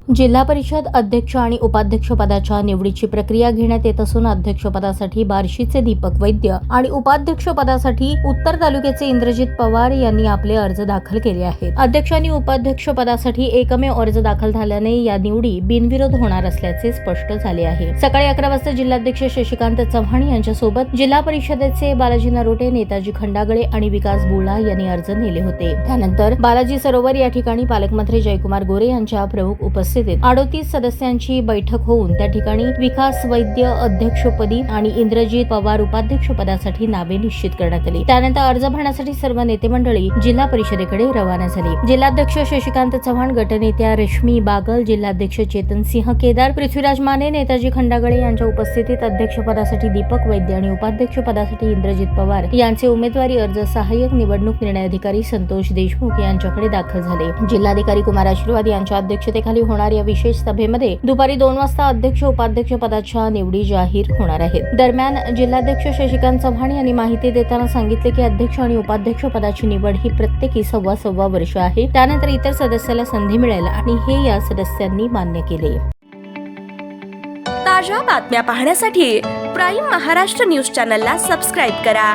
जिल्हा परिषद अध्यक्ष आणि उपाध्यक्ष पदाच्या निवडीची प्रक्रिया घेण्यात येत असून अध्यक्षपदासाठी बार्शीचे दीपक वैद्य आणि उपाध्यक्ष पदासाठी उत्तर तालुक्याचे इंद्रजित पवार यांनी आपले अर्ज दाखल केले आहेत. अध्यक्ष आणि उपाध्यक्ष पदासाठी एकमेव अर्ज दाखल झाल्याने या निवडी बिनविरोध होणार असल्याचे स्पष्ट झाले आहे. सकाळी 11 वाजता जिल्हाध्यक्ष शशिकांत चव्हाण यांच्यासोबत जिल्हा परिषदेचे बालाजी नरोटे, नेताजी खंडागळे आणि विकास बुळा यांनी अर्ज नेले होते. त्यानंतर बालाजी सरोवर या ठिकाणी पालकमंत्री जयकुमार गोरे यांच्या प्रमुख उपस्थितीत 38 सदस्यांची बैठक होऊन त्या ठिकाणी विकास वैद्य अध्यक्षपदी आणि इंद्रजित पवार उपाध्यक्ष पदासाठी नावे निश्चित करण्यात आली. त्यानंतर अर्ज भरण्यासाठी सर्व नेते मंडळी जिल्हा परिषदेकडे रवाना झाली. जिल्हाध्यक्ष शशिकांत चव्हाण, गटनेत्या रश्मी बागल, जिल्हाध्यक्ष चेतन सिंह केदार, पृथ्वीराज माने, नेताजी खंडागळे यांच्या उपस्थितीत अध्यक्षपदासाठी दीपक वैद्य आणि उपाध्यक्ष पदासाठी इंद्रजित पवार यांचे उमेदवारी अर्ज सहाय्यक निवडणूक निर्णय अधिकारी संतोष देशमुख यांच्याकडे दाखल झाले. जिल्हाधिकारी कुमार आशीर्वाद यांच्या अध्यक्षतेखाली होणाऱ्या या विशेष सभेमध्ये दुपारी 2 वाजता अध्यक्ष उपाध्यक्ष पदाच्या निवडी जाहीर होणार आहेत. दरम्यान जिल्हाध्यक्ष शशिकांत चव्हाण यांनी माहिती देताना सांगितले की अध्यक्ष आणि उपाध्यक्ष पदाची निवड ही प्रत्येकी सव्वा वर्ष आहे. त्यानंतर इतर सदस्याला संधी मिळेल आणि हे या सदस्यांनी मान्य केले. ताज्या बातम्या पाहण्यासाठी प्राईम महाराष्ट्र न्यूज चॅनलला सबस्क्राईब करा.